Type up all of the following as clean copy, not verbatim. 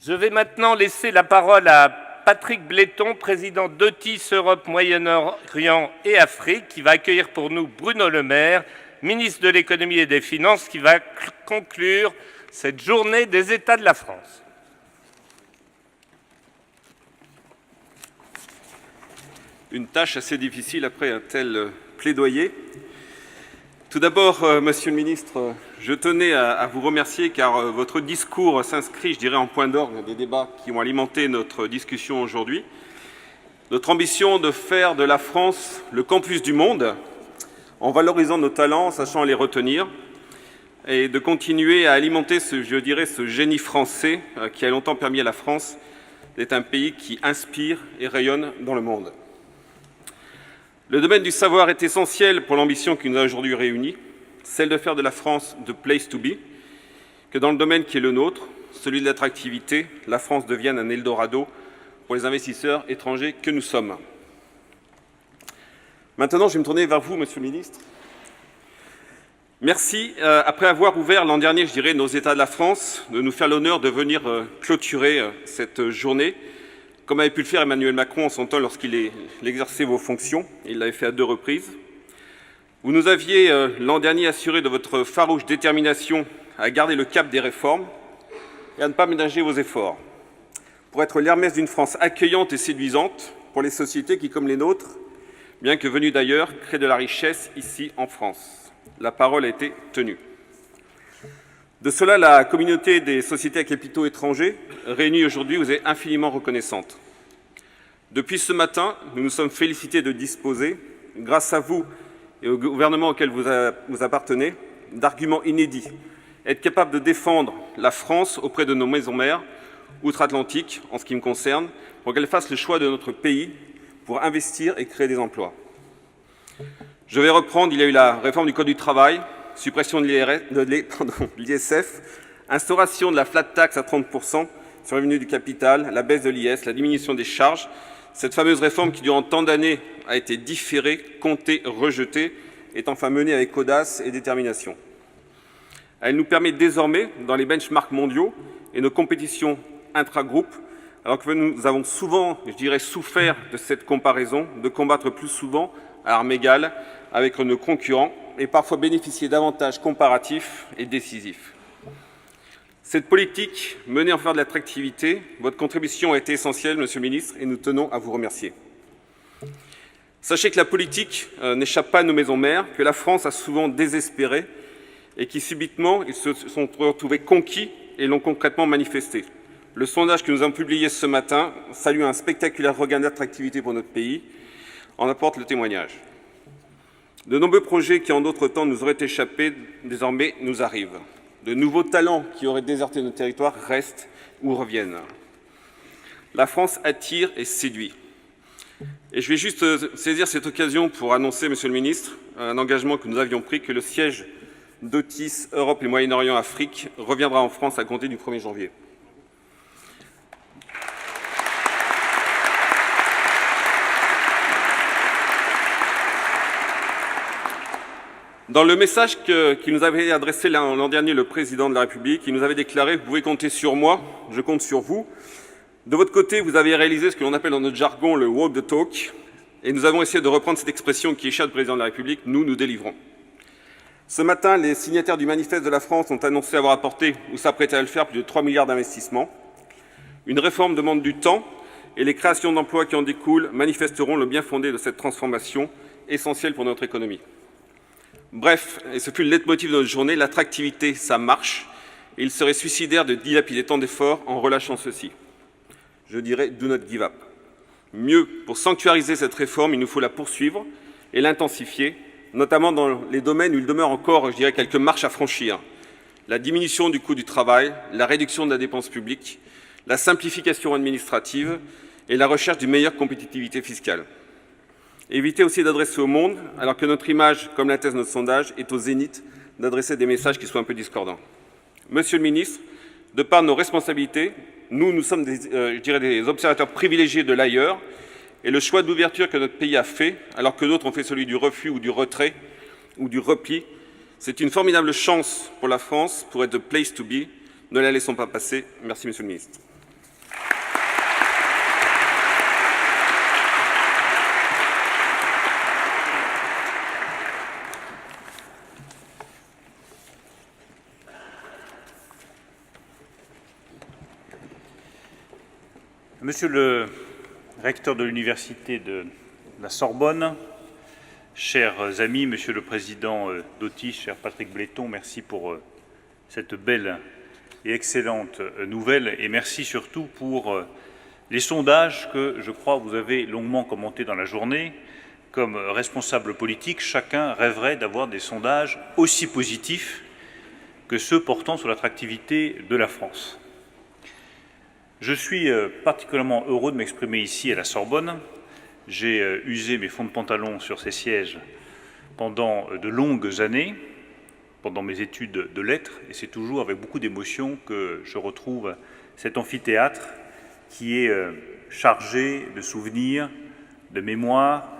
Je vais maintenant laisser la parole à Patrick Bléton, président d'Otis Europe, Moyen-Orient et Afrique, qui va accueillir pour nous Bruno Le Maire, ministre de l'économie et des finances, qui va conclure cette journée des États de la France. Une tâche assez difficile après un tel plaidoyer. Tout d'abord, Monsieur le Ministre, je tenais à vous remercier car votre discours s'inscrit, je dirais, en point d'orgue des débats qui ont alimenté notre discussion aujourd'hui. Notre ambition de faire de la France le campus du monde, en valorisant nos talents, en sachant les retenir, et de continuer à alimenter ce génie français qui a longtemps permis à la France d'être un pays qui inspire et rayonne dans le monde. Le domaine du savoir est essentiel pour l'ambition qui nous a aujourd'hui réunis, celle de faire de la France the place to be, que dans le domaine qui est le nôtre, celui de l'attractivité, la France devienne un Eldorado pour les investisseurs étrangers que nous sommes. Maintenant, je vais me tourner vers vous, Monsieur le Ministre. Merci, après avoir ouvert l'an dernier, je dirais, nos États de la France, de nous faire l'honneur de venir clôturer cette journée, comme avait pu le faire Emmanuel Macron en son temps lorsqu'il exerçait vos fonctions. Il l'avait fait à 2 reprises. Vous nous aviez l'an dernier assuré de votre farouche détermination à garder le cap des réformes et à ne pas ménager vos efforts, pour être l'Hermès d'une France accueillante et séduisante pour les sociétés qui, comme les nôtres, bien que venues d'ailleurs, créent de la richesse ici en France. La parole a été tenue. De cela, la communauté des sociétés à capitaux étrangers réunie aujourd'hui vous est infiniment reconnaissante. Depuis ce matin, nous nous sommes félicités de disposer, grâce à vous et au gouvernement auquel vous appartenez, d'arguments inédits, être capable de défendre la France auprès de nos maisons mères outre-Atlantique, en ce qui me concerne, pour qu'elles fassent le choix de notre pays pour investir et créer des emplois. Je vais reprendre, il y a eu la réforme du Code du travail, suppression de l'ISF, instauration de la flat tax à 30% sur le revenu du capital, la baisse de l'IS, la diminution des charges, cette fameuse réforme qui, durant tant d'années, a été différée, comptée, rejetée, est enfin menée avec audace et détermination. Elle nous permet désormais, dans les benchmarks mondiaux et nos compétitions intragroupes, alors que nous avons souvent, je dirais, souffert de cette comparaison, de combattre plus souvent à armes égales avec nos concurrents et parfois bénéficier d'avantages comparatifs et décisifs. Cette politique menée en faveur de l'attractivité, votre contribution a été essentielle, Monsieur le Ministre, et nous tenons à vous remercier. Sachez que la politique n'échappe pas à nos maisons mères, que la France a souvent désespéré et qui subitement ils se sont retrouvés conquis et l'ont concrètement manifesté. Le sondage que nous avons publié ce matin salue un spectaculaire regain d'attractivité pour notre pays, en apporte le témoignage. De nombreux projets qui, en d'autres temps, nous auraient échappé, désormais nous arrivent. De nouveaux talents qui auraient déserté nos territoires restent ou reviennent. La France attire et séduit. Et je vais juste saisir cette occasion pour annoncer, Monsieur le Ministre, un engagement que nous avions pris, que le siège d'Otis Europe et Moyen-Orient Afrique reviendra en France à compter du 1er janvier. Dans le message qu'il nous avait adressé l'an dernier le Président de la République, il nous avait déclaré « Vous pouvez compter sur moi, je compte sur vous ». De votre côté, vous avez réalisé ce que l'on appelle dans notre jargon le « walk the talk » et nous avons essayé de reprendre cette expression qui est chère du Président de la République « Nous, nous délivrons ». Ce matin, les signataires du manifeste de la France ont annoncé avoir apporté ou s'apprêter à le faire plus de 3 milliards d'investissements. Une réforme demande du temps et les créations d'emplois qui en découlent manifesteront le bien fondé de cette transformation essentielle pour notre économie. Bref, et ce fut le leitmotiv de notre journée, l'attractivité, ça marche, et il serait suicidaire de dilapider tant d'efforts en relâchant ceci. Je dirais « do not give up ». Mieux, pour sanctuariser cette réforme, il nous faut la poursuivre et l'intensifier, notamment dans les domaines où il demeure encore, je dirais, quelques marches à franchir. La diminution du coût du travail, la réduction de la dépense publique, la simplification administrative et la recherche d'une meilleure compétitivité fiscale. Éviter aussi d'adresser au monde, alors que notre image, comme l'atteste notre sondage, est au zénith, d'adresser des messages qui soient un peu discordants. Monsieur le Ministre, de par nos responsabilités, nous sommes des observateurs privilégiés de l'ailleurs, et le choix d'ouverture que notre pays a fait, alors que d'autres ont fait celui du refus ou du retrait ou du repli, c'est une formidable chance pour la France, pour être the place to be. Ne la laissons pas passer. Merci, Monsieur le Ministre. Monsieur le recteur de l'université de la Sorbonne, chers amis, Monsieur le président d'Otis, cher Patrick Bléton, merci pour cette belle et excellente nouvelle et merci surtout pour les sondages que, je crois, vous avez longuement commentés dans la journée. Comme responsable politique, chacun rêverait d'avoir des sondages aussi positifs que ceux portant sur l'attractivité de la France. Je suis particulièrement heureux de m'exprimer ici à la Sorbonne. J'ai usé mes fonds de pantalon sur ces sièges pendant de longues années, pendant mes études de lettres, et c'est toujours avec beaucoup d'émotion que je retrouve cet amphithéâtre qui est chargé de souvenirs, de mémoire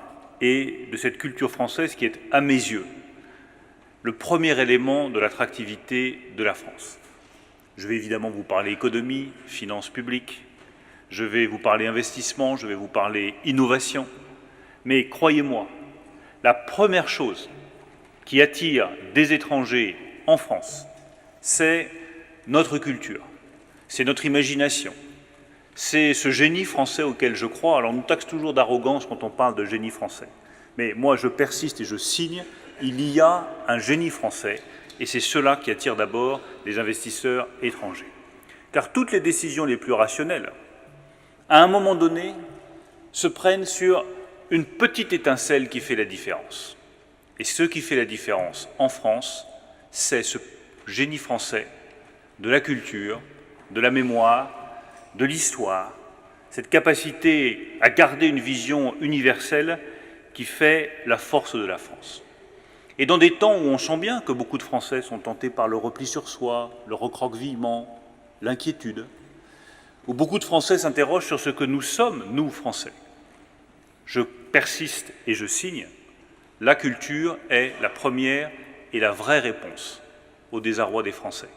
et de cette culture française qui est, à mes yeux, le premier élément de l'attractivité de la France. Je vais évidemment vous parler économie, finances publiques, je vais vous parler investissement, je vais vous parler innovation, mais croyez-moi, la première chose qui attire des étrangers en France, c'est notre culture, c'est notre imagination, c'est ce génie français auquel je crois. Alors on nous taxe toujours d'arrogance quand on parle de génie français, mais moi je persiste et je signe, il y a un génie français. Et c'est cela qui attire d'abord les investisseurs étrangers. Car toutes les décisions les plus rationnelles, à un moment donné, se prennent sur une petite étincelle qui fait la différence. Et ce qui fait la différence en France, c'est ce génie français de la culture, de la mémoire, de l'histoire, cette capacité à garder une vision universelle qui fait la force de la France. Et dans des temps où on sent bien que beaucoup de Français sont tentés par le repli sur soi, le recroquevillement, l'inquiétude, où beaucoup de Français s'interrogent sur ce que nous sommes, nous, Français. Je persiste et je signe, la culture est la première et la vraie réponse au désarroi des Français.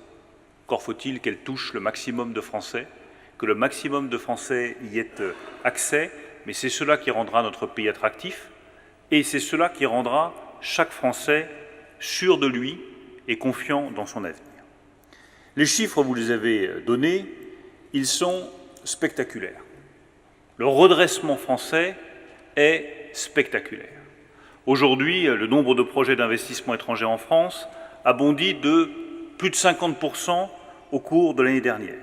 Encore faut-il qu'elle touche le maximum de Français, que le maximum de Français y ait accès, mais c'est cela qui rendra notre pays attractif et c'est cela qui rendra chaque Français sûr de lui et confiant dans son avenir. Les chiffres, vous les avez donnés, ils sont spectaculaires. Le redressement français est spectaculaire. Aujourd'hui, le nombre de projets d'investissement étrangers en France a bondi de plus de 50% au cours de l'année dernière.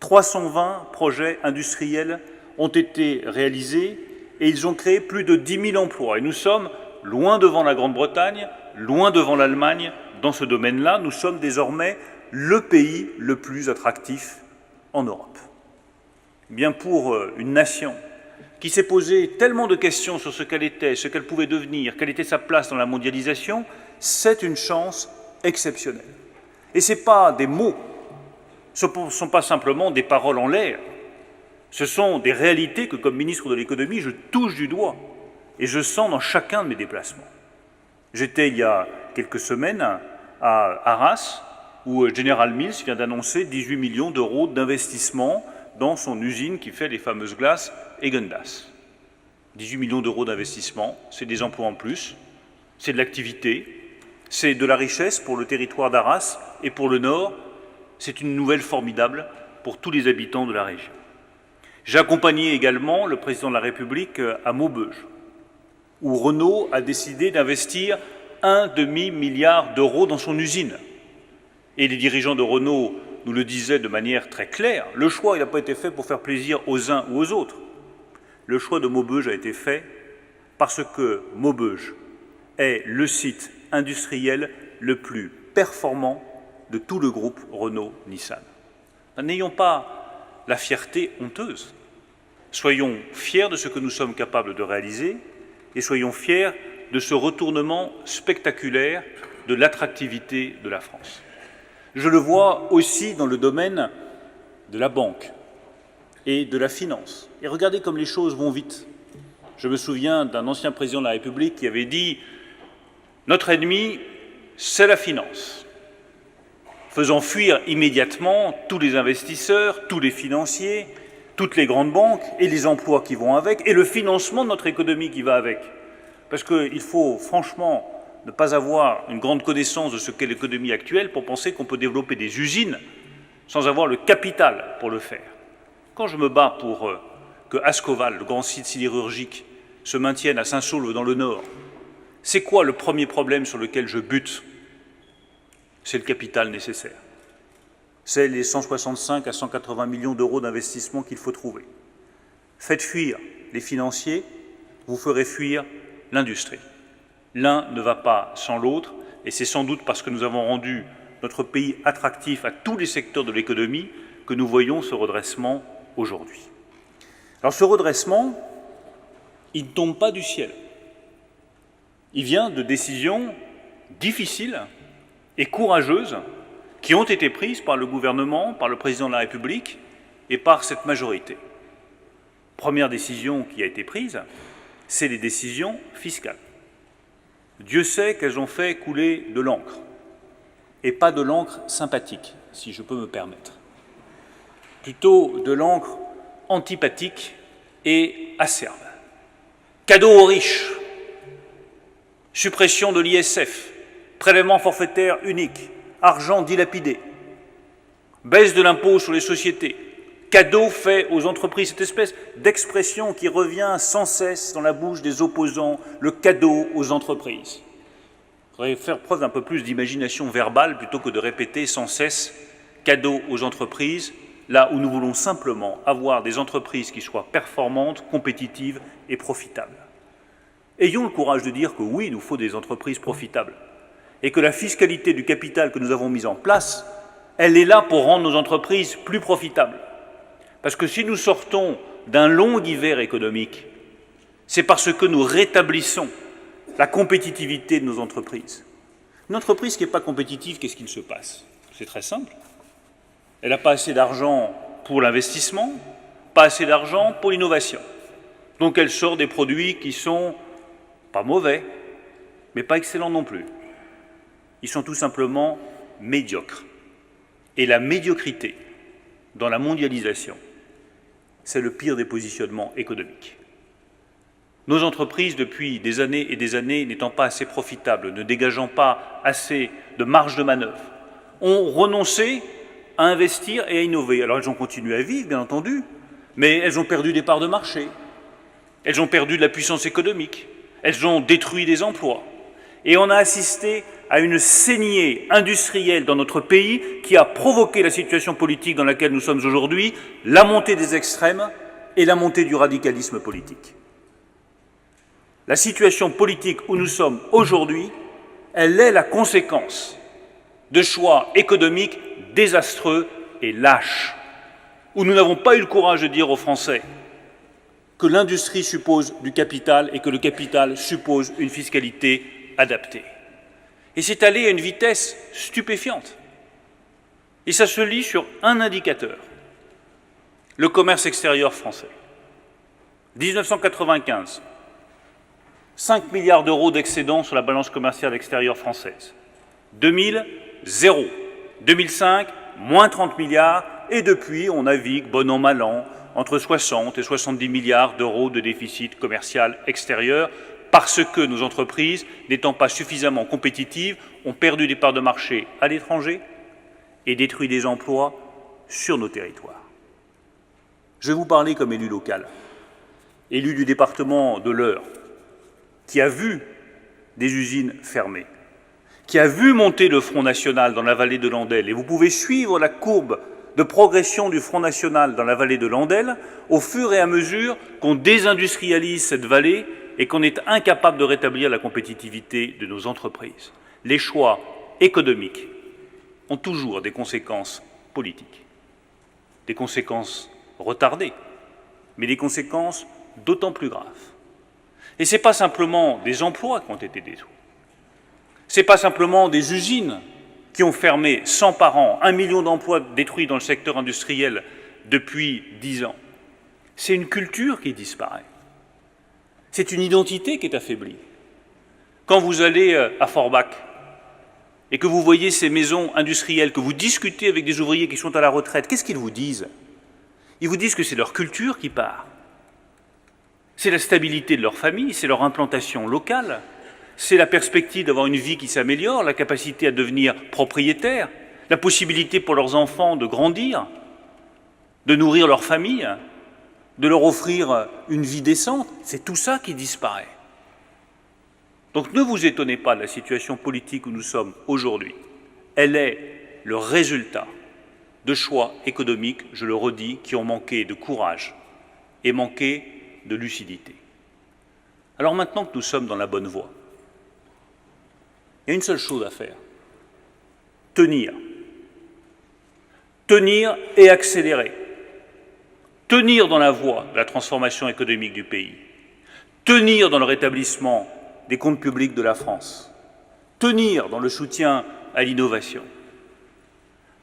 320 projets industriels ont été réalisés et ils ont créé plus de 10 000 emplois. Et nous sommes loin devant la Grande-Bretagne, loin devant l'Allemagne. Dans ce domaine-là, nous sommes désormais le pays le plus attractif en Europe. Bien pour une nation qui s'est posé tellement de questions sur ce qu'elle était, ce qu'elle pouvait devenir, quelle était sa place dans la mondialisation, c'est une chance exceptionnelle. Et ce n'est pas des mots, ce ne sont pas simplement des paroles en l'air, ce sont des réalités que, comme ministre de l'économie, je touche du doigt. Et je sens dans chacun de mes déplacements. J'étais il y a quelques semaines à Arras, où General Mills vient d'annoncer 18 millions d'euros d'investissement dans son usine qui fait les fameuses glaces Häagen-Dazs. 18 millions d'euros d'investissement, c'est des emplois en plus, c'est de l'activité, c'est de la richesse pour le territoire d'Arras et pour le Nord, c'est une nouvelle formidable pour tous les habitants de la région. J'ai accompagné également le président de la République à Maubeuge, où Renault a décidé d'investir 1,5 milliard d'euros dans son usine. Et les dirigeants de Renault nous le disaient de manière très claire, le choix n'a pas été fait pour faire plaisir aux uns ou aux autres. Le choix de Maubeuge a été fait parce que Maubeuge est le site industriel le plus performant de tout le groupe Renault-Nissan. N'ayons pas la fierté honteuse. Soyons fiers de ce que nous sommes capables de réaliser et soyons fiers de ce retournement spectaculaire de l'attractivité de la France. Je le vois aussi dans le domaine de la banque et de la finance. Et regardez comme les choses vont vite. Je me souviens d'un ancien président de la République qui avait dit « Notre ennemi, c'est la finance », faisant fuir immédiatement tous les investisseurs, tous les financiers, toutes les grandes banques et les emplois qui vont avec, et le financement de notre économie qui va avec. Parce qu'il faut franchement ne pas avoir une grande connaissance de ce qu'est l'économie actuelle pour penser qu'on peut développer des usines sans avoir le capital pour le faire. Quand je me bats pour que Ascoval, le grand site sidérurgique, se maintienne à Saint-Saulve dans le Nord, c'est quoi le premier problème sur lequel je bute? C'est le capital nécessaire. C'est les 165 à 180 millions d'euros d'investissement qu'il faut trouver. Faites fuir les financiers, vous ferez fuir l'industrie. L'un ne va pas sans l'autre, et c'est sans doute parce que nous avons rendu notre pays attractif à tous les secteurs de l'économie que nous voyons ce redressement aujourd'hui. Alors ce redressement, il ne tombe pas du ciel. Il vient de décisions difficiles et courageuses qui ont été prises par le gouvernement, par le président de la République et par cette majorité. Première décision qui a été prise, c'est les décisions fiscales. Dieu sait qu'elles ont fait couler de l'encre, et pas de l'encre sympathique, si je peux me permettre. Plutôt de l'encre antipathique et acerbe. Cadeau aux riches, suppression de l'ISF, prélèvement forfaitaire unique, argent dilapidé, baisse de l'impôt sur les sociétés, cadeau fait aux entreprises, cette espèce d'expression qui revient sans cesse dans la bouche des opposants, le cadeau aux entreprises. Il faudrait faire preuve d'un peu plus d'imagination verbale plutôt que de répéter sans cesse cadeau aux entreprises, là où nous voulons simplement avoir des entreprises qui soient performantes, compétitives et profitables. Ayons le courage de dire que oui, il nous faut des entreprises profitables et que la fiscalité du capital que nous avons mise en place, elle est là pour rendre nos entreprises plus profitables. Parce que si nous sortons d'un long hiver économique, c'est parce que nous rétablissons la compétitivité de nos entreprises. Une entreprise qui n'est pas compétitive, qu'est-ce qu'il se passe? C'est très simple. Elle n'a pas assez d'argent pour l'investissement, pas assez d'argent pour l'innovation. Donc elle sort des produits qui sont pas mauvais, mais pas excellents non plus. Ils sont tout simplement médiocres. Et la médiocrité, dans la mondialisation, c'est le pire des positionnements économiques. Nos entreprises, depuis des années et des années, n'étant pas assez profitables, ne dégageant pas assez de marge de manœuvre, ont renoncé à investir et à innover. Alors elles ont continué à vivre, bien entendu, mais elles ont perdu des parts de marché, elles ont perdu de la puissance économique, elles ont détruit des emplois. Et on a assisté à une saignée industrielle dans notre pays qui a provoqué la situation politique dans laquelle nous sommes aujourd'hui, la montée des extrêmes et la montée du radicalisme politique. La situation politique où nous sommes aujourd'hui, elle est la conséquence de choix économiques désastreux et lâches, où nous n'avons pas eu le courage de dire aux Français que l'industrie suppose du capital et que le capital suppose une fiscalité adaptée. Et c'est allé à une vitesse stupéfiante. Et ça se lit sur un indicateur, le commerce extérieur français. 1995, 5 milliards d'euros d'excédent sur la balance commerciale extérieure française. 2000, 0. 2005, moins 30 milliards. Et depuis, on navigue, bon an, mal an, entre 60 et 70 milliards d'euros de déficit commercial extérieur, parce que nos entreprises, n'étant pas suffisamment compétitives, ont perdu des parts de marché à l'étranger et détruit des emplois sur nos territoires. Je vais vous parler comme élu local, élu du département de l'Eure, qui a vu des usines fermées, qui a vu monter le Front National dans la vallée de l'Andelle. Et vous pouvez suivre la courbe de progression du Front National dans la vallée de l'Andelle au fur et à mesure qu'on désindustrialise cette vallée et qu'on est incapable de rétablir la compétitivité de nos entreprises. Les choix économiques ont toujours des conséquences politiques, des conséquences retardées, mais des conséquences d'autant plus graves. Et ce n'est pas simplement des emplois qui ont été détruits, ce n'est pas simplement des usines qui ont fermé 100 par an, 1 million d'emplois détruits dans le secteur industriel depuis 10 ans. C'est une culture qui disparaît. C'est une identité qui est affaiblie. Quand vous allez à Forbach et que vous voyez ces maisons industrielles, que vous discutez avec des ouvriers qui sont à la retraite, qu'est-ce qu'ils vous disent? Ils vous disent que c'est leur culture qui part. C'est la stabilité de leur famille, c'est leur implantation locale, c'est la perspective d'avoir une vie qui s'améliore, la capacité à devenir propriétaire, la possibilité pour leurs enfants de grandir. de nourrir leur famille, de leur offrir une vie décente. C'est tout ça qui disparaît. Donc ne vous étonnez pas de la situation politique où nous sommes aujourd'hui. Elle est le résultat de choix économiques, je le redis, qui ont manqué de courage et manqué de lucidité. Alors maintenant que nous sommes dans la bonne voie, il y a une seule chose à faire. Tenir. Tenir et accélérer. Tenir dans la voie de la transformation économique du pays. Tenir dans le rétablissement des comptes publics de la France. Tenir dans le soutien à l'innovation.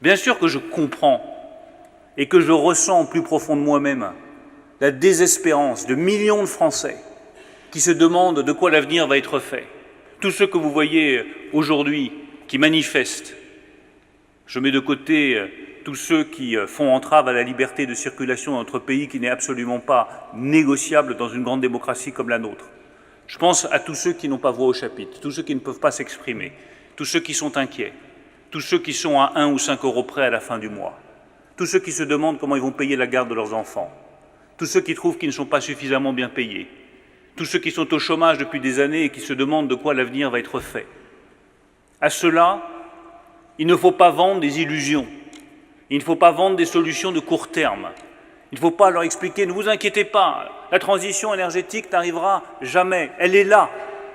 Bien sûr que je comprends et que je ressens au plus profond de moi-même la désespérance de millions de Français qui se demandent de quoi l'avenir va être fait. Tous ceux que vous voyez aujourd'hui qui manifestent, je mets de côté tous ceux qui font entrave à la liberté de circulation dans notre pays qui n'est absolument pas négociable dans une grande démocratie comme la nôtre. Je pense à tous ceux qui n'ont pas voix au chapitre, tous ceux qui ne peuvent pas s'exprimer, tous ceux qui sont inquiets, tous ceux qui sont à 1 ou 5 euros près à la fin du mois, tous ceux qui se demandent comment ils vont payer la garde de leurs enfants, tous ceux qui trouvent qu'ils ne sont pas suffisamment bien payés, tous ceux qui sont au chômage depuis des années et qui se demandent de quoi l'avenir va être fait. À cela, il ne faut pas vendre des illusions, il ne faut pas vendre des solutions de court terme, il ne faut pas leur expliquer « ne vous inquiétez pas, la transition énergétique n'arrivera jamais, elle est là,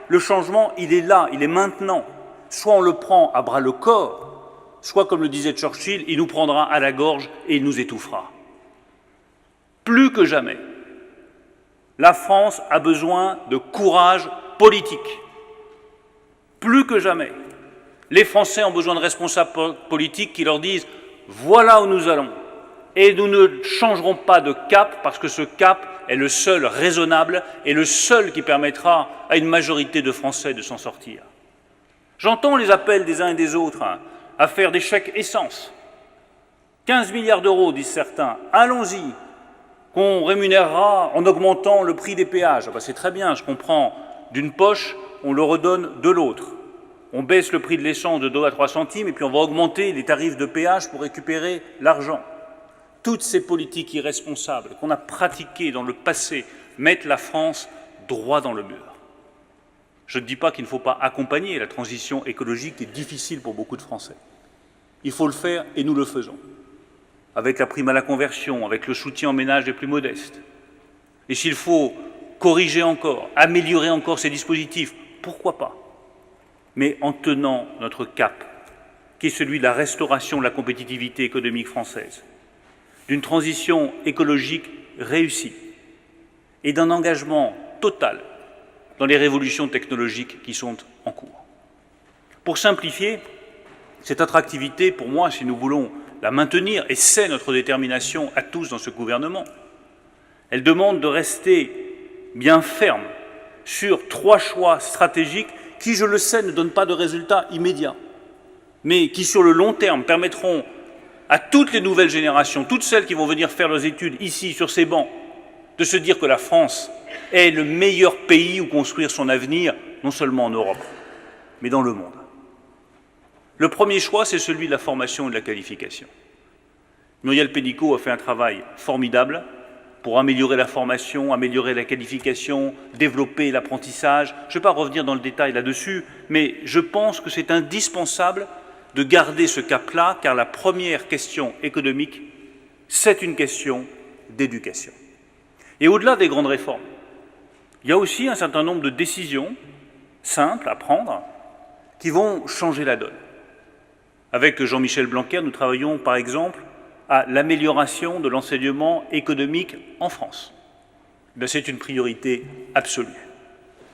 le changement il est là, il est maintenant ». Soit on le prend à bras-le-corps, soit, comme le disait Churchill, il nous prendra à la gorge et il nous étouffera. Plus que jamais, la France a besoin de courage politique. Plus que jamais, les Français ont besoin de responsables politiques qui leur disent « voilà où nous allons ». Et nous ne changerons pas de cap parce que ce cap est le seul raisonnable et le seul qui permettra à une majorité de Français de s'en sortir. J'entends les appels des uns et des autres à faire des chèques essence. 15 milliards d'euros, disent certains. Allons-y, qu'on rémunérera en augmentant le prix des péages. C'est très bien, je comprends. D'une poche, on le redonne de l'autre. On baisse le prix de l'essence de 2 à 3 centimes et puis on va augmenter les tarifs de péage pour récupérer l'argent. Toutes ces politiques irresponsables qu'on a pratiquées dans le passé mettent la France droit dans le mur. Je ne dis pas qu'il ne faut pas accompagner la transition écologique qui est difficile pour beaucoup de Français. Il faut le faire et nous le faisons. Avec la prime à la conversion, avec le soutien aux ménages les plus modestes. Et s'il faut corriger encore, améliorer encore ces dispositifs, pourquoi pas? Mais en tenant notre cap, qui est celui de la restauration de la compétitivité économique française, d'une transition écologique réussie et d'un engagement total dans les révolutions technologiques qui sont en cours. Pour simplifier, cette attractivité, pour moi, si nous voulons la maintenir, et c'est notre détermination à tous dans ce gouvernement, elle demande de rester bien ferme sur 3 choix stratégiques qui, je le sais, ne donnent pas de résultats immédiats, mais qui, sur le long terme, permettront à toutes les nouvelles générations, toutes celles qui vont venir faire leurs études ici, sur ces bancs, de se dire que la France est le meilleur pays où construire son avenir, non seulement en Europe, mais dans le monde. Le premier choix, c'est celui de la formation et de la qualification. Muriel Pénicaud a fait un travail formidable pour améliorer la formation, améliorer la qualification, développer l'apprentissage. Je ne vais pas revenir dans le détail là-dessus, mais je pense que c'est indispensable de garder ce cap-là, car la première question économique, c'est une question d'éducation. Et au-delà des grandes réformes, il y a aussi un certain nombre de décisions simples à prendre qui vont changer la donne. Avec Jean-Michel Blanquer, nous travaillons par exemple à l'amélioration de l'enseignement économique en France. C'est une priorité absolue,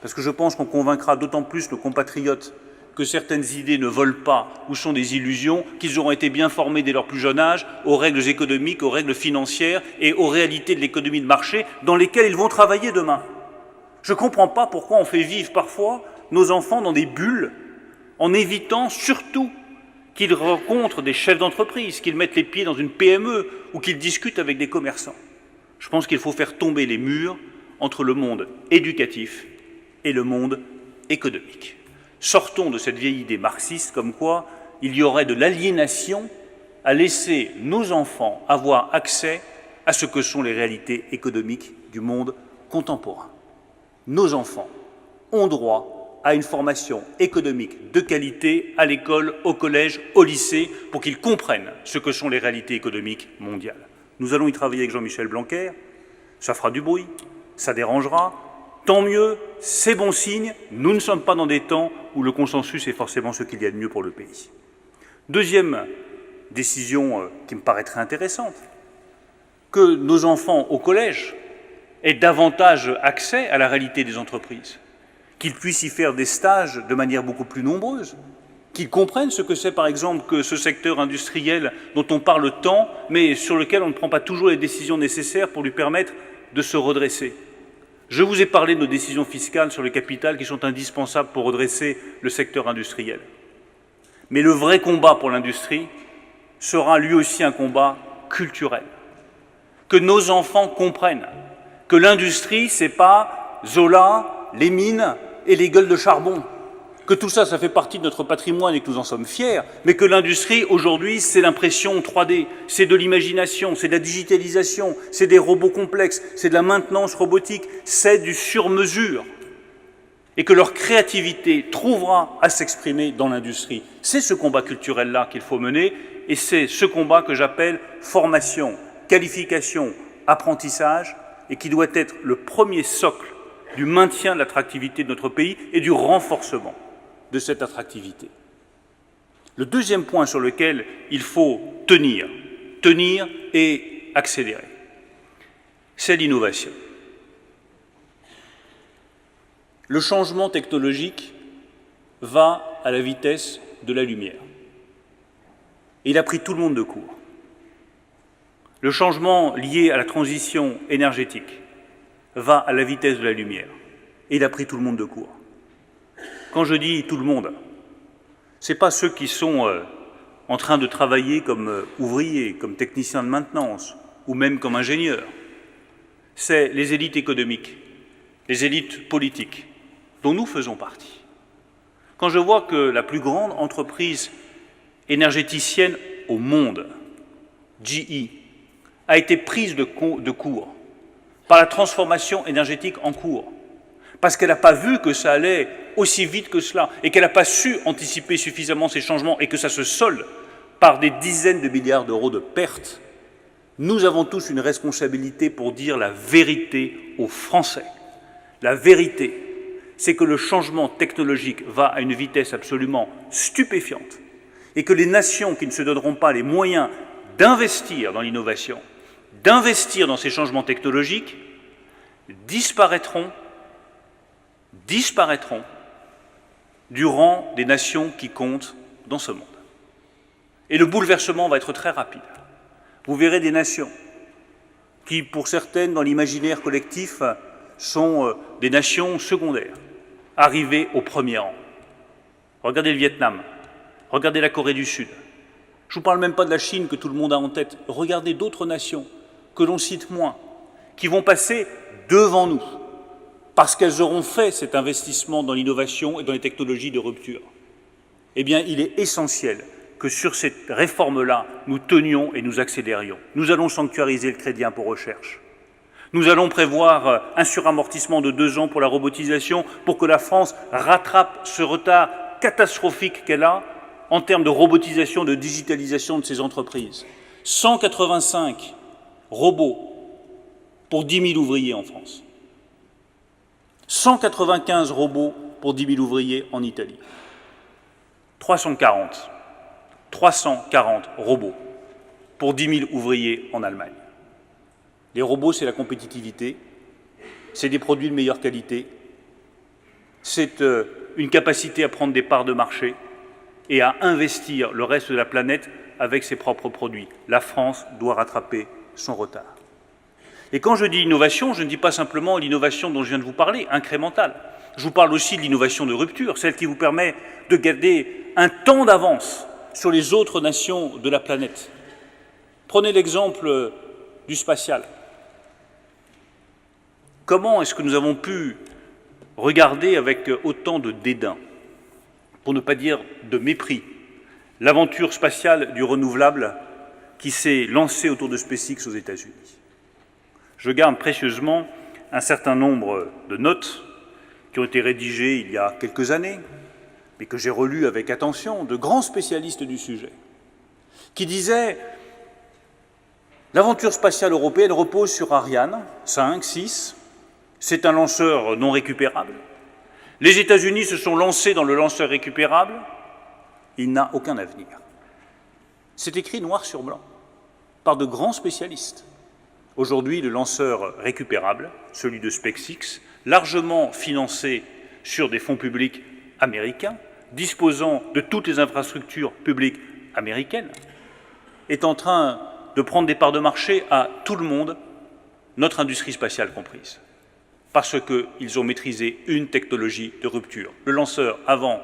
parce que je pense qu'on convaincra d'autant plus nos compatriotes que certaines idées ne volent pas ou sont des illusions, qu'ils auront été bien formés dès leur plus jeune âge aux règles économiques, aux règles financières et aux réalités de l'économie de marché dans lesquelles ils vont travailler demain. Je ne comprends pas pourquoi on fait vivre parfois nos enfants dans des bulles en évitant surtout qu'ils rencontrent des chefs d'entreprise, qu'ils mettent les pieds dans une PME ou qu'ils discutent avec des commerçants. Je pense qu'il faut faire tomber les murs entre le monde éducatif et le monde économique. Sortons de cette vieille idée marxiste comme quoi il y aurait de l'aliénation à laisser nos enfants avoir accès à ce que sont les réalités économiques du monde contemporain. Nos enfants ont droit à une formation économique de qualité à l'école, au collège, au lycée, pour qu'ils comprennent ce que sont les réalités économiques mondiales. Nous allons y travailler avec Jean-Michel Blanquer. Ça fera du bruit, ça dérangera. Tant mieux, c'est bon signe. Nous ne sommes pas dans des temps où le consensus est forcément ce qu'il y a de mieux pour le pays. Deuxième décision qui me paraît très intéressante, que nos enfants au collège aient davantage accès à la réalité des entreprises, qu'ils puissent y faire des stages de manière beaucoup plus nombreuse, qu'ils comprennent ce que c'est par exemple que ce secteur industriel dont on parle tant, mais sur lequel on ne prend pas toujours les décisions nécessaires pour lui permettre de se redresser. Je vous ai parlé de nos décisions fiscales sur le capital qui sont indispensables pour redresser le secteur industriel. Mais le vrai combat pour l'industrie sera lui aussi un combat culturel. Que nos enfants comprennent que l'industrie, ce n'est pas Zola, les mines et les gueules de charbon. Que tout ça, ça fait partie de notre patrimoine et que nous en sommes fiers, mais que l'industrie, aujourd'hui, c'est l'impression 3D, c'est de l'imagination, c'est de la digitalisation, c'est des robots complexes, c'est de la maintenance robotique, c'est du sur-mesure. Et que leur créativité trouvera à s'exprimer dans l'industrie. C'est ce combat culturel-là qu'il faut mener, et c'est ce combat que j'appelle formation, qualification, apprentissage, et qui doit être le premier socle du maintien de l'attractivité de notre pays et du renforcement de cette attractivité. Le deuxième point sur lequel il faut tenir et accélérer, c'est l'innovation. Le changement technologique va à la vitesse de la lumière. Et il a pris tout le monde de court. Le changement lié à la transition énergétique va à la vitesse de la lumière. Et il a pris tout le monde de court. Quand je dis tout le monde, ce n'est pas ceux qui sont en train de travailler comme ouvriers, comme techniciens de maintenance, ou même comme ingénieurs. C'est les élites économiques, les élites politiques, dont nous faisons partie. Quand je vois que la plus grande entreprise énergéticienne au monde, GE, a été prise de court par la transformation énergétique en cours, parce qu'elle n'a pas vu que ça allait aussi vite que cela, et qu'elle n'a pas su anticiper suffisamment ces changements, et que ça se solde par des dizaines de milliards d'euros de pertes, nous avons tous une responsabilité pour dire la vérité aux Français. La vérité, c'est que le changement technologique va à une vitesse absolument stupéfiante, et que les nations qui ne se donneront pas les moyens d'investir dans l'innovation, d'investir dans ces changements technologiques, disparaîtront du rang des nations qui comptent dans ce monde. Et le bouleversement va être très rapide. Vous verrez des nations qui, pour certaines, dans l'imaginaire collectif, sont des nations secondaires, arrivées au premier rang. Regardez le Vietnam, regardez la Corée du Sud. Je ne vous parle même pas de la Chine que tout le monde a en tête. Regardez d'autres nations que l'on cite moins, qui vont passer devant nous, parce qu'elles auront fait cet investissement dans l'innovation et dans les technologies de rupture. Eh bien, il est essentiel que sur cette réforme-là, nous tenions et nous accélérions. Nous allons sanctuariser le crédit impôt recherche. Nous allons prévoir un suramortissement de 2 ans pour la robotisation pour que la France rattrape ce retard catastrophique qu'elle a en termes de robotisation, de digitalisation de ses entreprises. 185 robots pour 10 000 ouvriers en France. 195 robots pour 10 000 ouvriers en Italie. 340 robots pour 10 000 ouvriers en Allemagne. Les robots, c'est la compétitivité, c'est des produits de meilleure qualité, c'est une capacité à prendre des parts de marché et à investir le reste de la planète avec ses propres produits. La France doit rattraper son retard. Et quand je dis innovation, je ne dis pas simplement l'innovation dont je viens de vous parler, incrémentale. Je vous parle aussi de l'innovation de rupture, celle qui vous permet de garder un temps d'avance sur les autres nations de la planète. Prenez l'exemple du spatial. Comment est-ce que nous avons pu regarder avec autant de dédain, pour ne pas dire de mépris, l'aventure spatiale du renouvelable qui s'est lancée autour de SpaceX aux États-Unis? je garde précieusement un certain nombre de notes qui ont été rédigées il y a quelques années, mais que j'ai relues avec attention, de grands spécialistes du sujet, qui disaient « L'aventure spatiale européenne repose sur Ariane 5, 6, c'est un lanceur non récupérable. Les États-Unis se sont lancés dans le lanceur récupérable, il n'a aucun avenir. » C'est écrit noir sur blanc par de grands spécialistes. Aujourd'hui, le lanceur récupérable, celui de SpaceX, largement financé sur des fonds publics américains, disposant de toutes les infrastructures publiques américaines, est en train de prendre des parts de marché à tout le monde, notre industrie spatiale comprise, parce qu'ils ont maîtrisé une technologie de rupture. Le lanceur, avant,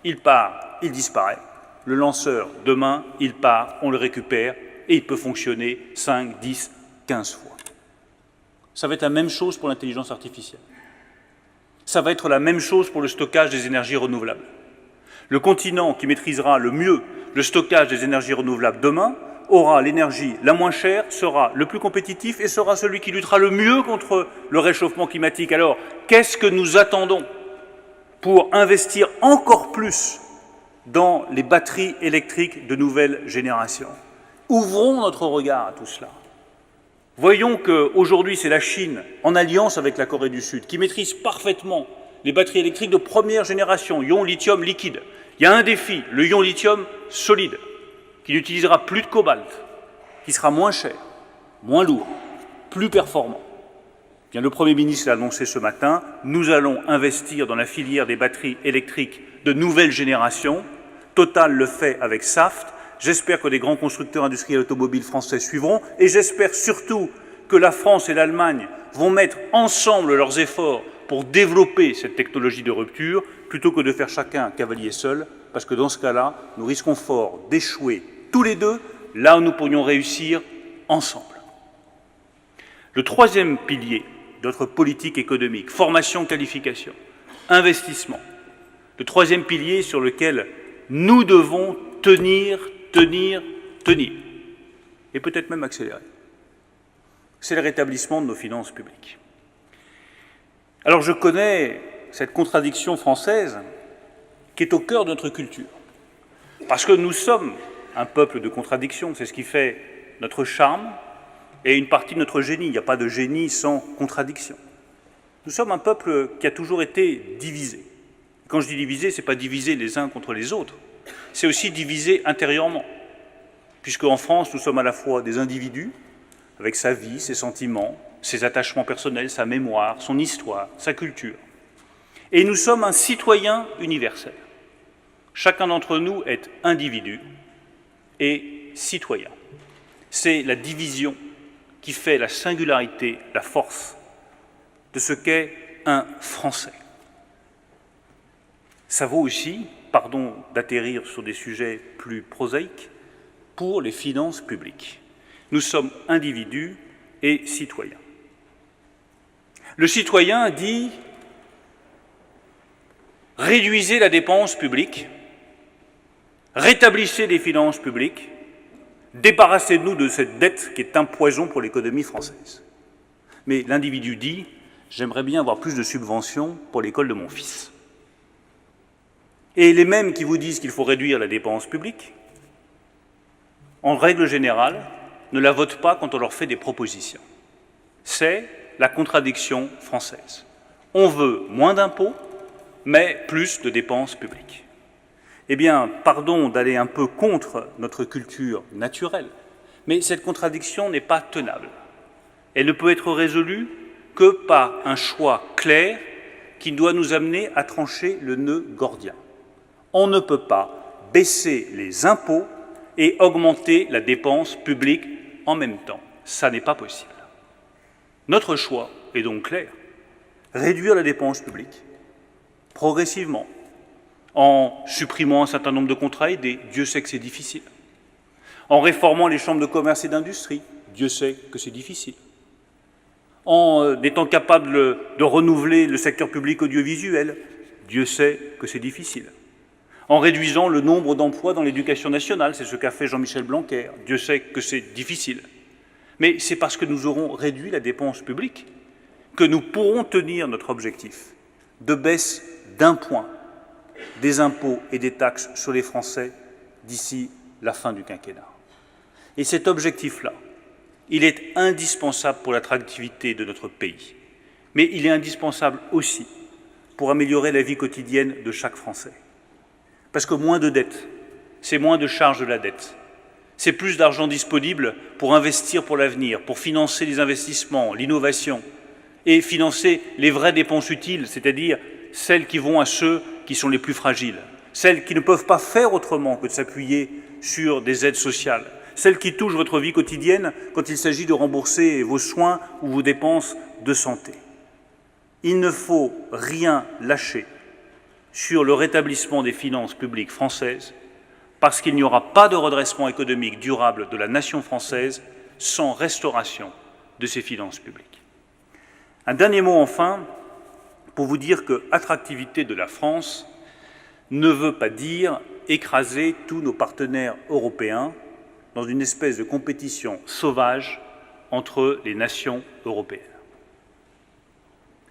il part, il disparaît. Le lanceur, demain, il part, on le récupère, et il peut fonctionner 5, 10, 15 fois. Ça va être la même chose pour l'intelligence artificielle. Ça va être la même chose pour le stockage des énergies renouvelables. Le continent qui maîtrisera le mieux le stockage des énergies renouvelables demain aura l'énergie la moins chère, sera le plus compétitif et sera celui qui luttera le mieux contre le réchauffement climatique. Alors, qu'est-ce que nous attendons pour investir encore plus dans les batteries électriques de nouvelle génération? Ouvrons notre regard à tout cela. Voyons qu'aujourd'hui, c'est la Chine, en alliance avec la Corée du Sud, qui maîtrise parfaitement les batteries électriques de première génération, ion lithium liquide. Il y a un défi, le ion lithium solide, qui n'utilisera plus de cobalt, qui sera moins cher, moins lourd, plus performant. Bien, le Premier ministre l'a annoncé ce matin, nous allons investir dans la filière des batteries électriques de nouvelle génération. Total le fait avec Saft. J'espère que les grands constructeurs industriels automobiles français suivront et j'espère surtout que la France et l'Allemagne vont mettre ensemble leurs efforts pour développer cette technologie de rupture plutôt que de faire chacun cavalier seul, parce que dans ce cas-là, nous risquons fort d'échouer tous les deux là où nous pourrions réussir ensemble. Le troisième pilier de notre politique économique, formation, qualification, investissement, le troisième pilier sur lequel nous devons tenir, et peut-être même accélérer. C'est le rétablissement de nos finances publiques. Alors je connais cette contradiction française qui est au cœur de notre culture, parce que nous sommes un peuple de contradictions, c'est ce qui fait notre charme et une partie de notre génie. Il n'y a pas de génie sans contradiction. Nous sommes un peuple qui a toujours été divisé. Quand je dis divisé, ce n'est pas divisé les uns contre les autres, c'est aussi divisé intérieurement, puisque en France, nous sommes à la fois des individus, avec sa vie, ses sentiments, ses attachements personnels, sa mémoire, son histoire, sa culture, et nous sommes un citoyen universel. Chacun d'entre nous est individu et citoyen. C'est la division qui fait la singularité, la force de ce qu'est un Français. Ça vaut aussi, pardon d'atterrir sur des sujets plus prosaïques, pour les finances publiques. Nous sommes individus et citoyens. Le citoyen dit « réduisez la dépense publique, rétablissez les finances publiques, débarrassez-nous de cette dette qui est un poison pour l'économie française. » Mais l'individu dit « j'aimerais bien avoir plus de subventions pour l'école de mon fils. » Et les mêmes qui vous disent qu'il faut réduire la dépense publique, en règle générale, ne la votent pas quand on leur fait des propositions. C'est la contradiction française. On veut moins d'impôts, mais plus de dépenses publiques. Eh bien, pardon d'aller un peu contre notre culture naturelle, mais cette contradiction n'est pas tenable. Elle ne peut être résolue que par un choix clair qui doit nous amener à trancher le nœud gordien. On ne peut pas baisser les impôts et augmenter la dépense publique en même temps. Ça n'est pas possible. Notre choix est donc clair. Réduire la dépense publique progressivement, en supprimant un certain nombre de contrats aidés, Dieu sait que c'est difficile, en réformant les chambres de commerce et d'industrie, Dieu sait que c'est difficile, en étant capable de renouveler le secteur public audiovisuel, Dieu sait que c'est difficile, en réduisant le nombre d'emplois dans l'éducation nationale, c'est ce qu'a fait Jean-Michel Blanquer, Dieu sait que c'est difficile. Mais c'est parce que nous aurons réduit la dépense publique que nous pourrons tenir notre objectif de baisse d'1 point des impôts et des taxes sur les Français d'ici la fin du quinquennat. Et cet objectif-là, il est indispensable pour l'attractivité de notre pays, mais il est indispensable aussi pour améliorer la vie quotidienne de chaque Français. Parce que moins de dettes, c'est moins de charges de la dette, c'est plus d'argent disponible pour investir pour l'avenir, pour financer les investissements, l'innovation, et financer les vraies dépenses utiles, c'est-à-dire celles qui vont à ceux qui sont les plus fragiles, celles qui ne peuvent pas faire autrement que de s'appuyer sur des aides sociales, celles qui touchent votre vie quotidienne quand il s'agit de rembourser vos soins ou vos dépenses de santé. Il ne faut rien lâcher sur le rétablissement des finances publiques françaises, parce qu'il n'y aura pas de redressement économique durable de la nation française sans restauration de ses finances publiques. Un dernier mot enfin, pour vous dire que l'attractivité de la France ne veut pas dire écraser tous nos partenaires européens dans une espèce de compétition sauvage entre les nations européennes.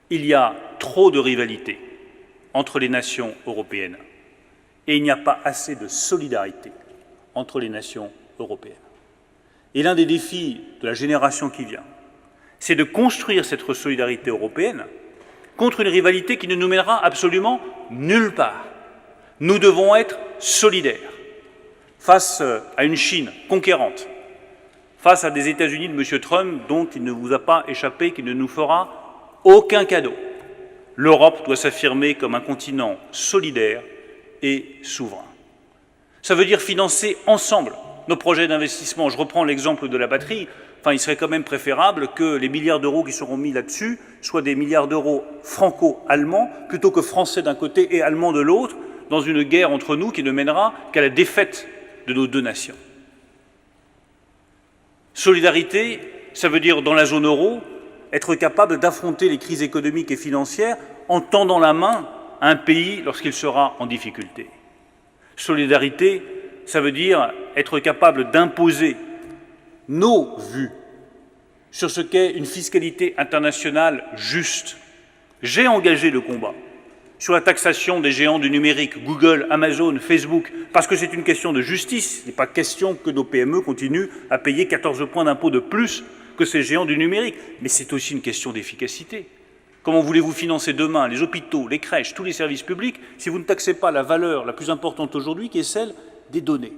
Il y a trop de rivalité entre les nations européennes et il n'y a pas assez de solidarité entre les nations européennes. Et l'un des défis de la génération qui vient, c'est de construire cette solidarité européenne contre une rivalité qui ne nous mènera absolument nulle part. Nous devons être solidaires face à une Chine conquérante, face à des États-Unis de M. Trump dont il ne vous a pas échappé qu'il ne nous fera aucun cadeau. L'Europe doit s'affirmer comme un continent solidaire et souverain. Ça veut dire financer ensemble nos projets d'investissement. Je reprends l'exemple de la batterie. Enfin, il serait quand même préférable que les milliards d'euros qui seront mis là-dessus soient des milliards d'euros franco-allemands plutôt que français d'un côté et allemands de l'autre, dans une guerre entre nous qui ne mènera qu'à la défaite de nos deux nations. Solidarité, ça veut dire, dans la zone euro, être capable d'affronter les crises économiques et financières en tendant la main à un pays lorsqu'il sera en difficulté. Solidarité, ça veut dire être capable d'imposer nos vues sur ce qu'est une fiscalité internationale juste. J'ai engagé le combat sur la taxation des géants du numérique, Google, Amazon, Facebook, parce que c'est une question de justice. Il n'est pas question que nos PME continuent à payer 14 points d'impôt de plus que ces géants du numérique. Mais c'est aussi une question d'efficacité. Comment voulez-vous financer demain les hôpitaux, les crèches, tous les services publics, si vous ne taxez pas la valeur la plus importante aujourd'hui, qui est celle des données?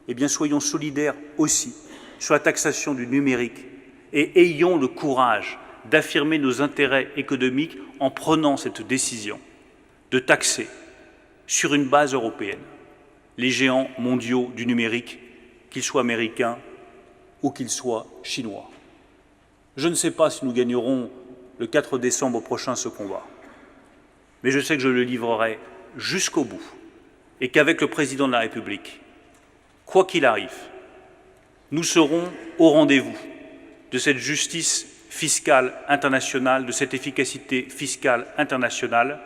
Eh bien, soyons solidaires aussi sur la taxation du numérique et ayons le courage d'affirmer nos intérêts économiques en prenant cette décision de taxer sur une base européenne les géants mondiaux du numérique, qu'ils soient américains ou qu'ils soient chinois. Je ne sais pas si nous gagnerons le 4 décembre prochain ce combat, mais je sais que je le livrerai jusqu'au bout et qu'avec le président de la République, quoi qu'il arrive, nous serons au rendez-vous de cette justice fiscale internationale, de cette efficacité fiscale internationale,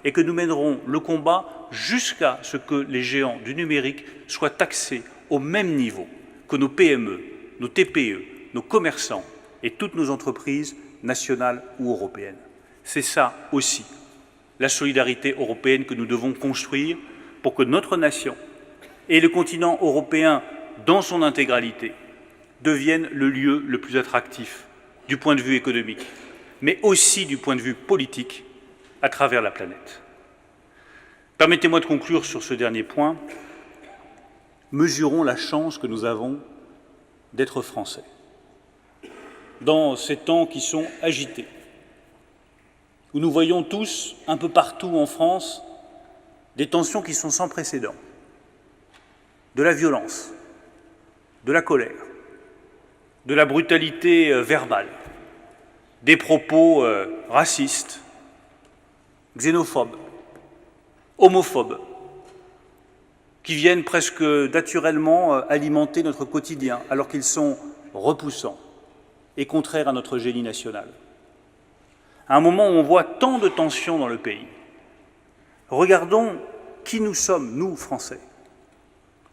et que nous mènerons le combat jusqu'à ce que les géants du numérique soient taxés au même niveau que nos PME, nos TPE, nos commerçants et toutes nos entreprises nationales ou européennes. C'est ça aussi, la solidarité européenne que nous devons construire pour que notre nation et le continent européen dans son intégralité deviennent le lieu le plus attractif du point de vue économique, mais aussi du point de vue politique à travers la planète. Permettez-moi de conclure sur ce dernier point. Mesurons la chance que nous avons d'être Français. Dans ces temps qui sont agités, où nous voyons tous, un peu partout en France, des tensions qui sont sans précédent, de la violence, de la colère, de la brutalité verbale, des propos racistes, xénophobes, homophobes, qui viennent presque naturellement alimenter notre quotidien, alors qu'ils sont repoussants et contraires à notre génie national. À un moment où on voit tant de tensions dans le pays, regardons qui nous sommes, nous, Français.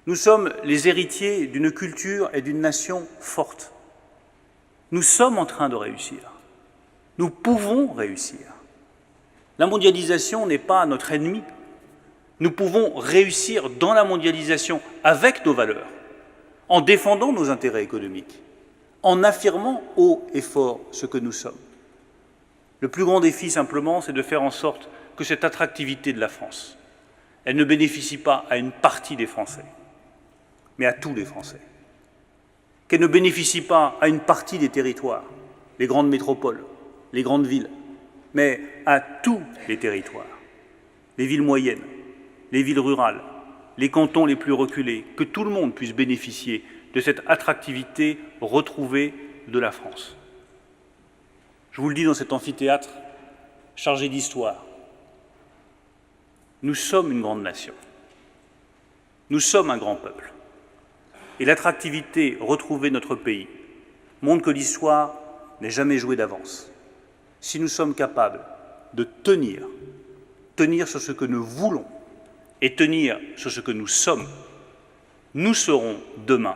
Nous sommes les héritiers d'une culture et d'une nation forte. Nous sommes en train de réussir. Nous pouvons réussir. La mondialisation n'est pas notre ennemi. Nous pouvons réussir dans la mondialisation avec nos valeurs, en défendant nos intérêts économiques, en affirmant haut et fort ce que nous sommes. Le plus grand défi, simplement, c'est de faire en sorte que cette attractivité de la France, elle ne bénéficie pas à une partie des Français, mais à tous les Français. Qu'elle ne bénéficie pas à une partie des territoires, les grandes métropoles, les grandes villes, mais à tous les territoires, les villes moyennes, les villes rurales, les cantons les plus reculés, que tout le monde puisse bénéficier de cette attractivité retrouvée de la France. Je vous le dis dans cet amphithéâtre chargé d'histoire, nous sommes une grande nation, nous sommes un grand peuple, et l'attractivité retrouvée de notre pays montre que l'histoire n'est jamais jouée d'avance. Si nous sommes capables de tenir sur ce que nous voulons et tenir sur ce que nous sommes, nous serons demain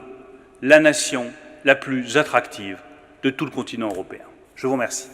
la nation la plus attractive de tout le continent européen. Je vous remercie.